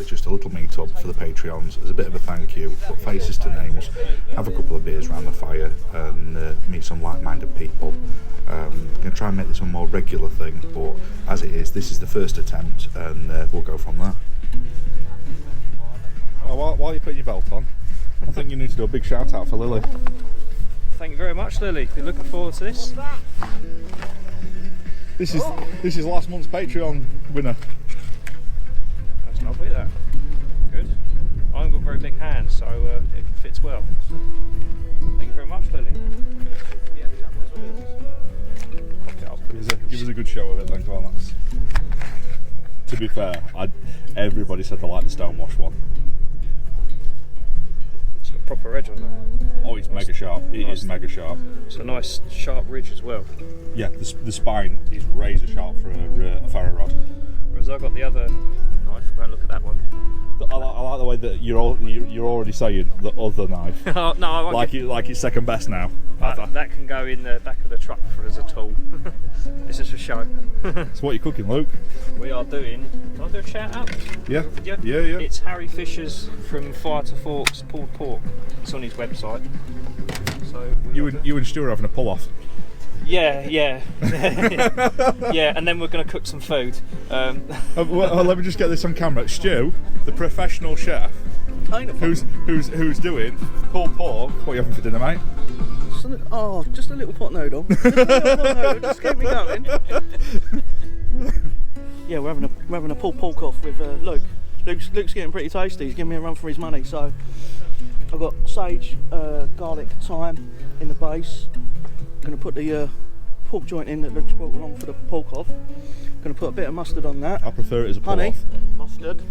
basically just a little meet-up for the Patreons as a bit of a thank you, put faces to names, have a couple of beers around the fire and meet some like-minded people. I'm going to try and make this a more regular thing, but as it is, this is the first attempt and we'll go from there. Oh, while you're putting your belt on, I think you need to do a big shout out for Lily. Thank you very much, Lily. Been looking forward to this. This is last month's Patreon winner. That's lovely, that. Good. I haven't got very big hands, so it fits well. Thank you very much, Lily. Give us a good show of it then, go on. To be fair, everybody said they liked the Stonewash one. It's got a proper edge on that. Oh, it's mega sharp. It is mega sharp. It's a nice sharp ridge as well. Yeah, the spine is razor sharp for a ferro rod. Whereas I've got the other knife. Go and look at that one. I like the way that you're already saying the other knife. Oh, no, I won't like it's second best now. That can go in the back of the truck as a tool. This is for show. So what are you cooking, Luke? We are doing. Can I do a shout out? Yeah. Yeah. It's Harry Fisher's from Fire to Forks pulled pork. It's on his website. So you and Stu are having a pull off. Yeah. Yeah, and then we're going to cook some food. Well, let me just get this on camera. Stu, the professional chef, who's doing pulled pork. What are you having for dinner, mate? Just a little pot noodle. Just keep me going. Yeah, we're having a pulled pork off with Luke. Luke's getting pretty tasty. He's giving me a run for his money. So I've got sage, garlic, thyme in the base. I'm going to put the pork joint in that Luke's brought along for the pork off. I'm going to put a bit of mustard on that. I prefer it as a pull honey, off. Mustard.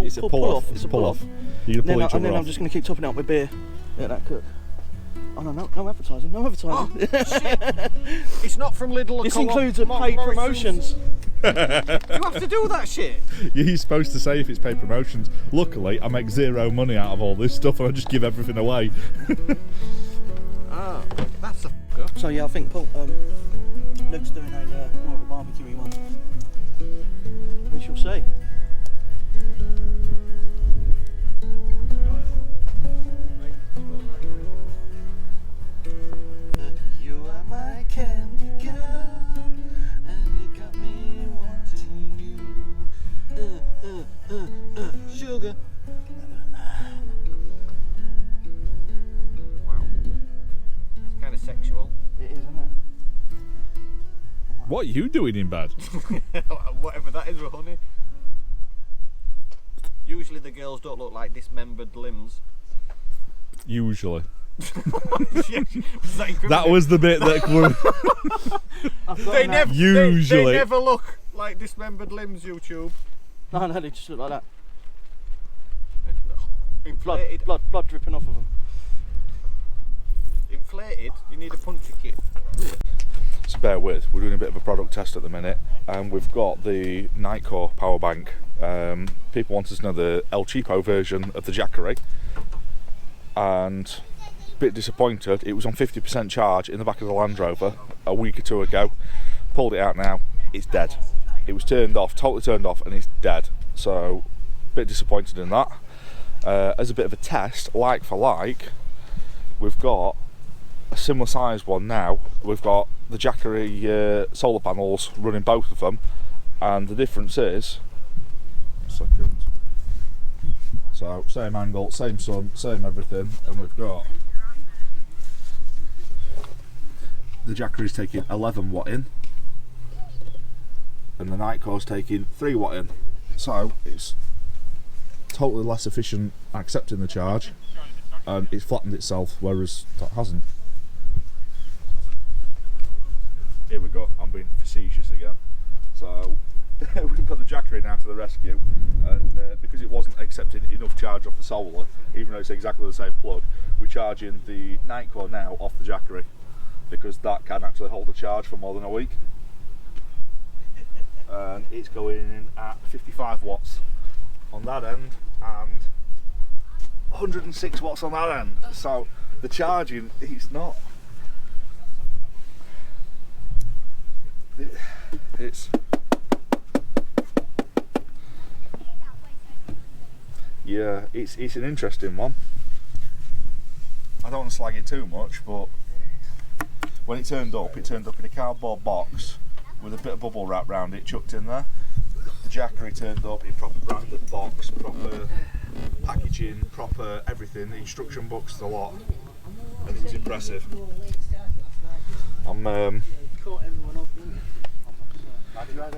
It's a pull off. It's a pull off. You're going to pull each other and then off. I'm just going to keep topping it up with beer. Let that cook. Oh no advertising, no advertising. Oh, shit. It's not from Lidl or This Co-op, includes a paid promotions. You have to do that shit. You're supposed to say if it's paid promotions. Luckily, I make zero money out of all this stuff and I just give everything away. That's a fucker. So yeah, I think Luke's doing more of a barbecue one. We shall see. You are my candy girl, and you got me wanting you. Sugar. Wow. It's kind of sexual. It is, isn't it? What are you doing in bed? Whatever that is, honey. Usually the girls don't look like dismembered limbs. Usually. That was the bit that they never look like dismembered limbs, YouTube. No, they just look like that. Inflated. Blood dripping off of them. Inflated? You need a puncture kit. So bear with, we're doing a bit of a product test at the minute and we've got the Nightcore power bank. People want us to know the El Cheapo version of the Jackery and a bit disappointed, it was on 50% charge in the back of the Land Rover a week or two ago. Pulled it out now, it's dead. It was turned off, totally turned off, and it's dead. So a bit disappointed in that. As a bit of a test, like for like, we've got a similar size one now. We've got the Jackery solar panels running both of them, and the difference is so same angle, same sun, same everything, and we've got the Jackery's taking 11 watt in and the Nightcore's taking 3 watt in, so it's totally less efficient accepting the charge and it's flattened itself, whereas that hasn't. Here we go, I'm being facetious again. So we've got the Jackery now to the rescue, and because it wasn't accepting enough charge off the solar, even though it's exactly the same plug, we're charging the Nightcore now off the Jackery because that can actually hold a charge for more than a week. And it's going in at 55 watts on that end and 106 watts on that end. So the charging, it's not. Yeah, it's an interesting one. I don't want to slag it too much, but when it turned up in a cardboard box with a bit of bubble wrap round it, chucked in there. The Jackery turned up in proper branded box, proper packaging, proper everything, the instruction books, the lot, and it was impressive.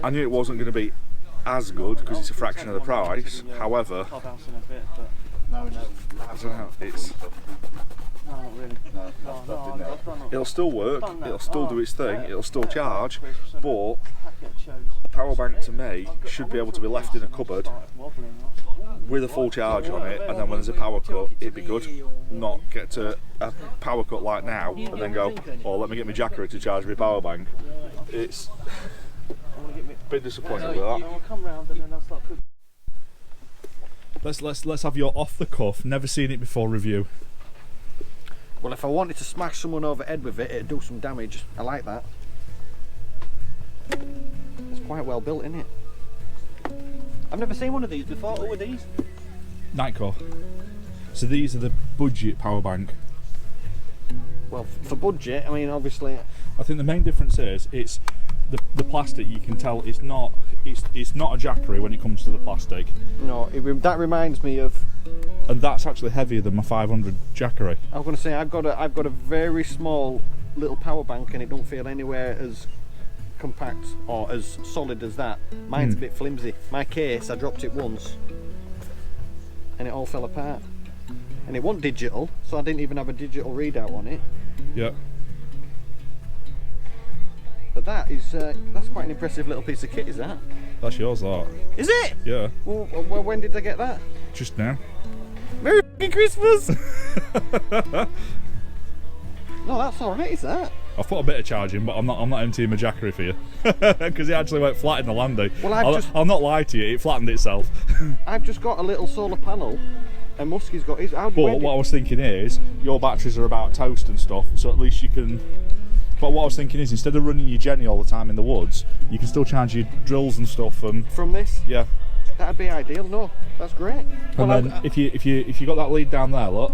I knew it wasn't going to be as good because it's a fraction of the price. However, I don't know, it's it'll still work, it'll still do its thing, it'll still charge, but a power bank to me should be able to be left in a cupboard with a full charge on it, and then when there's a power cut, it'd be good. Not get to a power cut like now and then go, oh, let me get my Jackery to charge my power bank. It's a bit disappointed with that. Let's have your off the cuff, never seen it before review. Well, if I wanted to smash someone over the head with it, it'd do some damage. I like that. It's quite well built, isn't it? I've never seen one of these before. What are these? Nightcore. So these are the budget power bank. Well, for budget, I mean, obviously. I think the main difference is it's the plastic. You can tell it's not a Jackery when it comes to the plastic. No, that reminds me of. And that's actually heavier than my 500 Jackery. I was going to say I've got a very small little power bank, and it don't feel anywhere as compact or as solid as that. Mine's a bit flimsy. My case, I dropped it once, and it all fell apart. And it wasn't digital, so I didn't even have a digital readout on it. Yeah. But that's quite an impressive little piece of kit, is that? That's yours, that. Is it? Yeah. Well, when did I get that? Just now. Merry f***ing Christmas! No, that's alright, is that? I've put a bit of charge in, but I'm not emptying my Jackery for you. Because it actually went flat in the landing. Well, I'll not lie to you, it flattened itself. I've just got a little solar panel, and Muskie's got his. But what I was thinking is, your batteries are about toast and stuff, so at least you can. But what I was thinking is, instead of running your Jenny all the time in the woods, you can still charge your drills and stuff. And from this? Yeah. That'd be ideal. No, that's great. And well, then if you got that lead down there, look.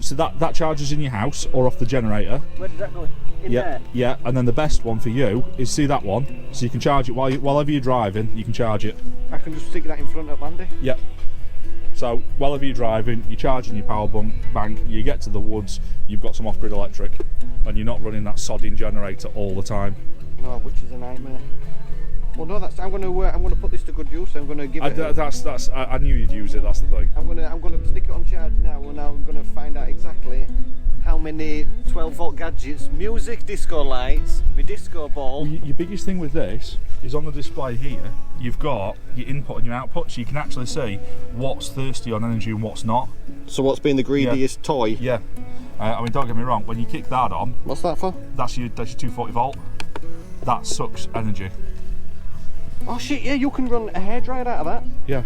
So that charges in your house or off the generator. Where does that go? In there? Yeah, and then the best one for you is see that one, so you can charge it while you're driving. You can charge it. I can just stick that in front of Landy. Yeah. So while you're driving, you're charging your power bank. You get to the woods, you've got some off-grid electric, and you're not running that sodding generator all the time. No, which is a nightmare. Well, no, I'm going to put this to good use. I'm going to give it. I knew you'd use it. That's the thing. I'm going to stick it on charge now, and I'm going to find out exactly how many 12-volt gadgets, music, disco lights, my disco ball. Well, your biggest thing with this is on the display here. You've got your input and your output, so you can actually see what's thirsty on energy and what's not. So what's been the greediest toy? Yeah. I mean, don't get me wrong. When you kick that on, what's that for? That's your 240 volt. That sucks energy. Oh shit! Yeah, you can run a hairdryer out of that. Yeah.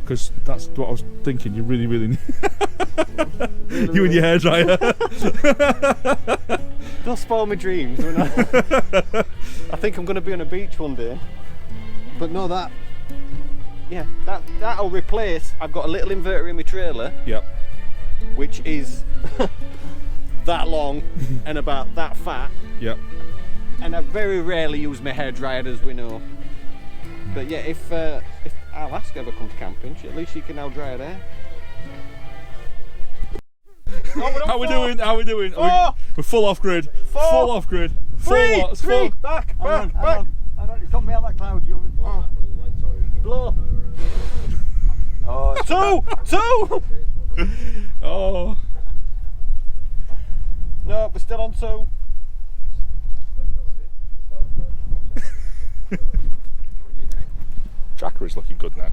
Because that's what I was thinking. You really need you and your hairdryer. Don't spoil my dreams. I think I'm going to be on a beach one day. But no, that'll replace. I've got a little inverter in my trailer. Yep. Which is that long and about that fat. Yep. And I very rarely use my hairdryer, as we know. But yeah, if Alaska ever comes camping, at least she can now dry her hair. How we doing? We're full off grid. 4. Full off grid. 3. 3. Back. Hang on, it's got me on that cloud. Blow. Oh, 2. Oh. No, we're still on 2. Jackery's looking good now.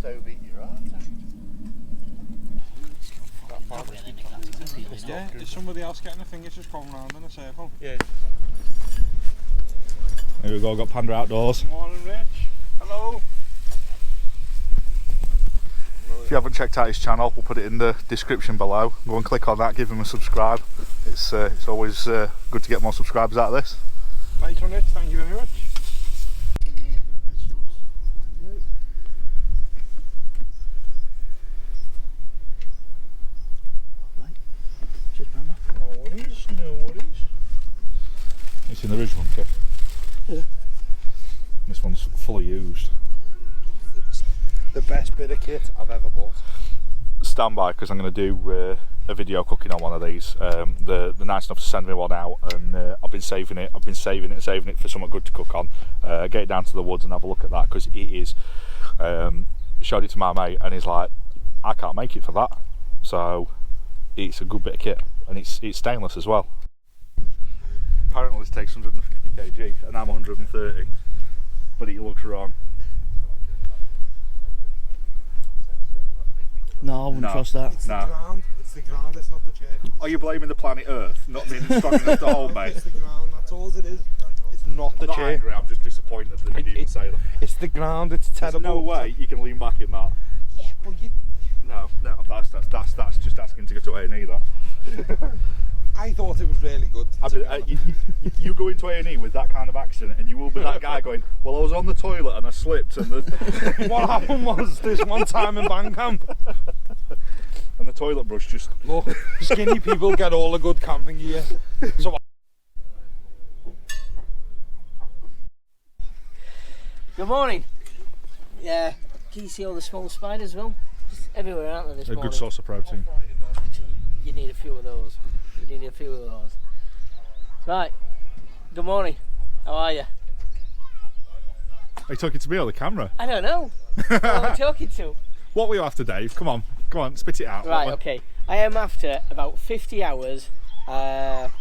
overheater, aren't they? Yeah, is somebody else getting a thing? It's just going round in a circle. Yeah. Here we go, got Panda outdoors. Morning, Rich. Hello. If you haven't checked out his channel, we'll put it in the description below. Go and click on that, give him a subscribe. It's always good to get more subscribers out of this. Nice one, Rich. Thank you very much. Cheers, Panda. No worries, no worries. It's in the original kit. Yeah. This one's fully used. The best bit of kit I've ever bought. Stand by, because I'm going to do a video cooking on one of these. They're nice enough to send me one out, and I've been saving it. I've been saving it for something good to cook on. Get it down to the woods and have a look at that, because it is. Showed it to my mate, and he's like, I can't make it for that. So it's a good bit of kit, and it's stainless as well. Apparently this takes 150 kg, and I'm 130, but it looks wrong. No, I wouldn't trust that. It's the ground. It's the ground. It's not the chair. Are you blaming the planet Earth not being strong enough to hold, mate? It's the ground. That's all it is. It's not the I'm not chair. angry, I'm just disappointed that they didn't even say that. It's the ground. It's There's terrible. no way you can lean back in that. Yeah, but you. No, that's just asking to go to A&E, that. I thought it was really good. I mean, you go into A&E with that kind of accident, and you will be that guy going, well, I was on the toilet and I slipped, and What happened was this one time in Bandcamp. and the toilet brush just... Look, skinny people get all the good camping gear. So Good morning. Yeah, can you see all the small spiders, Will? Just everywhere, aren't there, this A morning? good source of protein. You need a few of those. You need a few of those. Right. Good morning. How are you? Are you talking to me or the camera? I don't know. Who am I talking to? What were you after, Dave? Come on, spit it out. Right, okay. I am after about 50 hours. I'm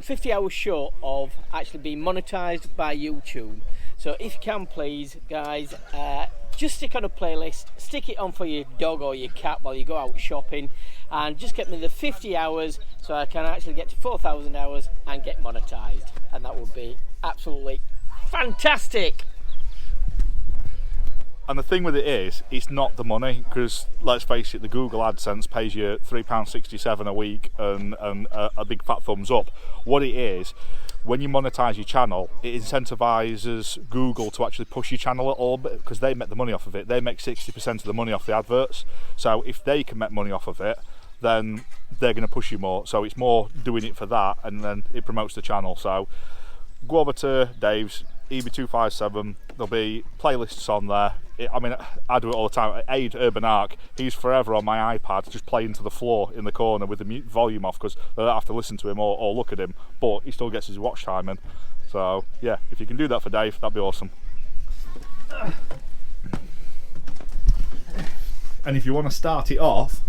50 hours short of actually being monetised by YouTube. So if you can please, guys, just stick on a playlist, stick it on for your dog or your cat while you go out shopping, and just get me the 50 hours so I can actually get to 4,000 hours and get monetised. And that would be absolutely fantastic. And the thing with it is, it's not the money, because let's face it, the Google AdSense pays you £3.67 a week and a big fat thumbs up. What it is, when you monetize your channel, it incentivizes Google to actually push your channel a little bit, because they make the money off of it. They make 60% of the money off the adverts. So if they can make money off of it, then they're going to push you more. So it's more doing it for that, and then it promotes the channel. So go over to Dave's, EB257, there'll be playlists on there. I mean, I do it all the time. Aid Urban Arc, he's forever on my iPad just playing to the floor in the corner with the volume off, because I don't have to listen to him or look at him, but he still gets his watch time in. So yeah, if you can do that for Dave, that'd be awesome. And if you want to start it off,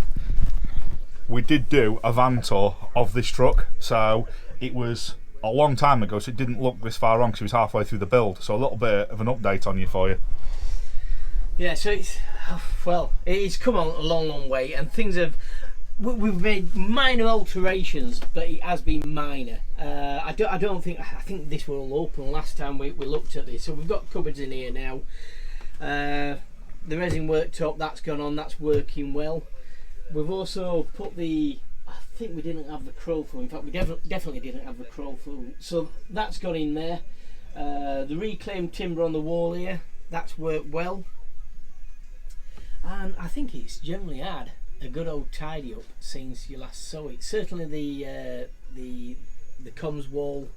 we did do a van tour of this truck, so it was a long time ago, so it didn't look this far on because it was halfway through the build. So a little bit of an update on you for you. Yeah, so it's come on a long way, and things have. We've made minor alterations, but it has been minor. I think this were all open last time we looked at this. So we've got cupboards in here now. The resin worktop, that's gone on, that's working well. We've also put I think we didn't have the crow through. In fact, we definitely didn't have the crow through. So that's gone in there. The reclaimed timber on the wall here, that's worked well. And I think it's generally had a good old tidy up since you last saw it. Certainly the comms wall,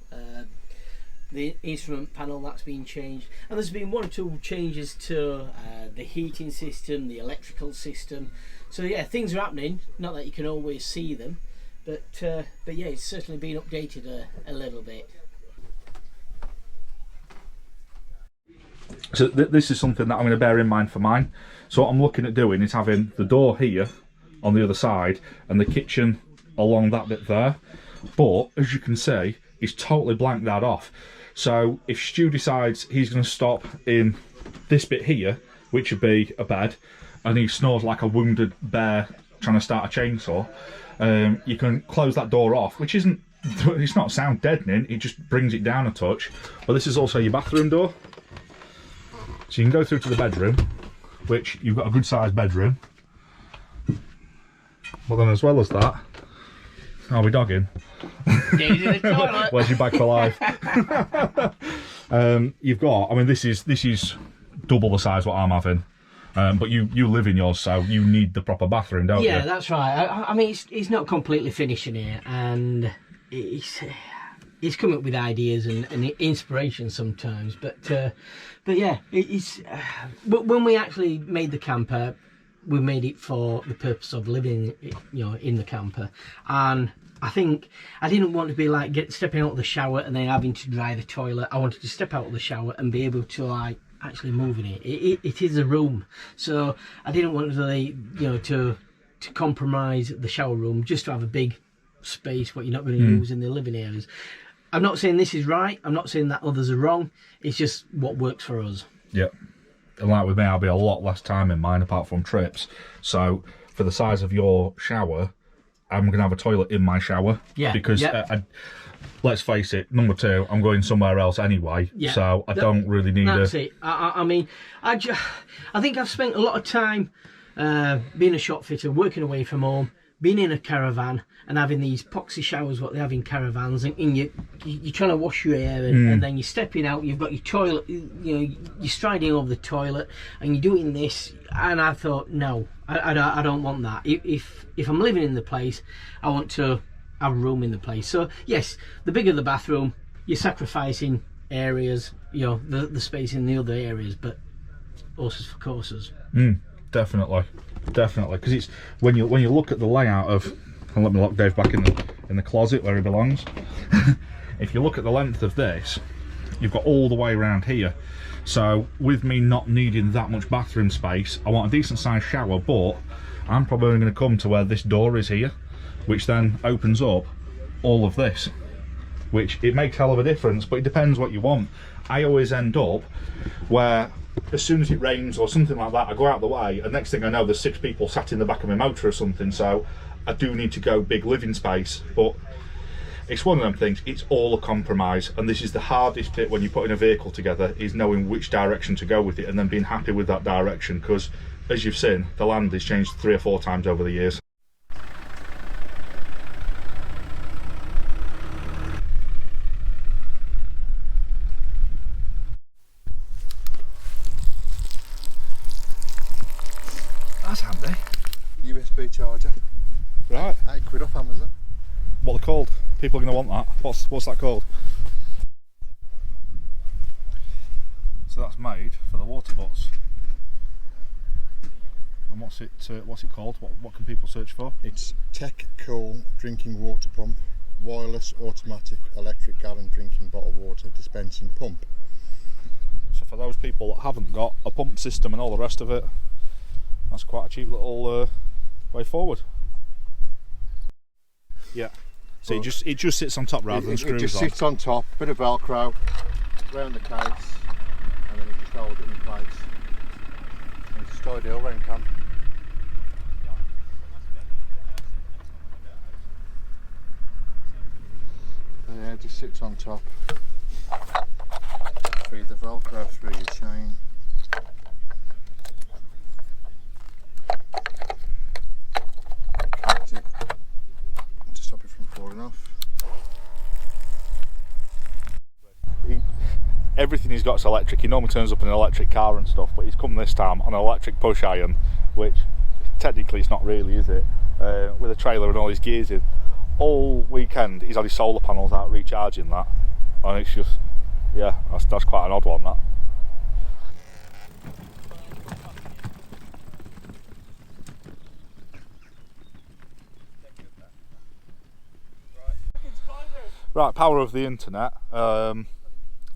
the instrument panel, that's been changed, and there's been one or two changes to the heating system, the electrical system. So yeah, things are happening. Not that you can always see them, but yeah, it's certainly been updated a little bit. So this is something that I'm going to bear in mind for mine. So what I'm looking at doing is having the door here on the other side and the kitchen along that bit there. But as you can see, he's totally blanked that off. So if Stu decides he's going to stop in this bit here, which would be a bed, and he snores like a wounded bear trying to start a chainsaw, you can close that door off, which isn't, it's not sound deadening, it just brings it down a touch. But this is also your bathroom door, so you can go through to the bedroom, which you've got a good sized bedroom. Well then, as well as that, are we dogging? Where's your bag for life? You've got, I mean, this is double the size what I'm having, but you live in yours, so you need the proper bathroom, don't you? Yeah, that's right. I mean, it's not completely finished in here, and it's come up with ideas and inspiration sometimes, but yeah, but when we actually made the camper, we made it for the purpose of living, in the camper. And I think I didn't want to be like stepping out of the shower and then having to dry the toilet. I wanted to step out of the shower and be able to like actually move in it. It is a room, so I didn't want to compromise the shower room just to have a big space what you're not going to use in the living areas. I'm not saying this is right, I'm not saying that others are wrong, it's just what works for us. Yep. And like with me, I'll be a lot less time in mine apart from trips, so for the size of your shower, I'm going to have a toilet in my shower. Yeah. Because let's face it, number two, I'm going somewhere else anyway, so I don't really need That's it. I mean, I think I've spent a lot of time being a shop fitter, working away from home, being in a caravan and having these poxy showers what they have in caravans, and you're trying to wash your hair and then you're stepping out, you've got your toilet, you're striding over the toilet and you're doing this, and I thought, no, I don't want that. If I'm living in the place, I want to have room in the place. So yes, the bigger the bathroom, you're sacrificing areas, the space in the other areas, but horses for courses. Definitely, because it's when you look at the layout of, and let me lock Dave back in the closet where he belongs. If you look at the length of this, you've got all the way around here. So with me not needing that much bathroom space, I want a decent sized shower, but I'm probably only going to come to where this door is here, which then opens up all of this, which it makes hell of a difference, but it depends what you want. I always end up where as soon as it rains or something like that, I go out the way and next thing I know there's 6 people sat in the back of my motor or something, so I do need to go big living space. But it's one of them things, it's all a compromise, and this is the hardest bit when you're putting a vehicle together, is knowing which direction to go with it and then being happy with that direction, because as you've seen, the land has changed 3 or 4 times over the years. That's handy. USB charger. Right. £8 off Amazon. What they're called? People are going to want that. What's that called? So that's made for the water butts. And what's it called? What can people search for? It's Tech Cool Drinking Water Pump, wireless automatic electric gallon drinking bottle water dispensing pump. So for those people that haven't got a pump system and all the rest of it, that's quite a cheap little way forward. Yeah. So it just sits on top rather than screws on. It just sits on top, bit of Velcro around the case, and then it just holds it in place. And it's just ideal around camp. So yeah, it just sits on top. Feed the Velcro through your chain. Connect it to stop it from falling off. Everything he's got is electric. He normally turns up in an electric car and stuff, but he's come this time on an electric push iron, which technically it's not really, is it? With a trailer and all his gears in. All weekend he's had his solar panels out recharging that, and it's just, yeah, that's quite an odd one, that. Right, power of the internet,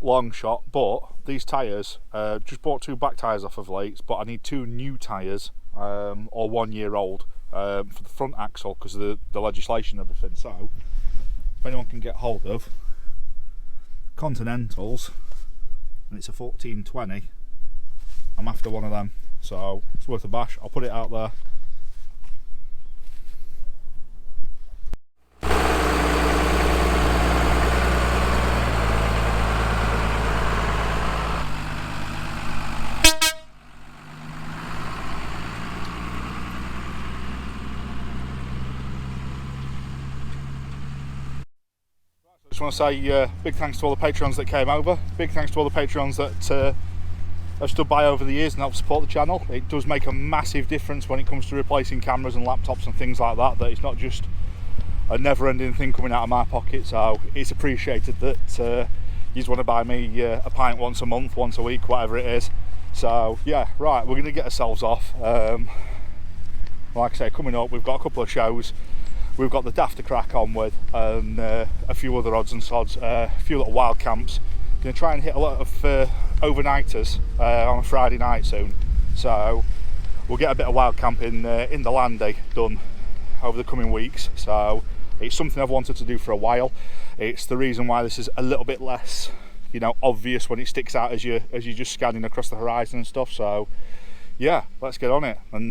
long shot, but these tyres, just bought 2 back tyres off of Lakes, but I need 2 new tyres, or 1 year old, for the front axle because of the legislation and everything. So if anyone can get hold of Continentals, and it's a 1420, I'm after one of them. so it's worth a bash. I'll put it out there. Just want to say big thanks to all the patrons that came over. Big thanks to all the patrons that have stood by over the years and helped support the channel. It does make a massive difference when it comes to replacing cameras and laptops and things like that, that it's not just a never-ending thing coming out of my pocket. So it's appreciated that you just want to buy me a pint once a month, once a week, whatever it is. So yeah, right, we're going to get ourselves off. Like I say, coming up we've got a couple of shows. We've got the Daft to crack on with, and a few other odds and sods, a few little wild camps. Going to try and hit a lot of overnighters on a Friday night soon, so we'll get a bit of wild camping in the Landy done over the coming weeks. So it's something I've wanted to do for a while. It's the reason why this is a little bit less, you know, obvious when it sticks out as you're just scanning across the horizon and stuff. So yeah, let's get on it. And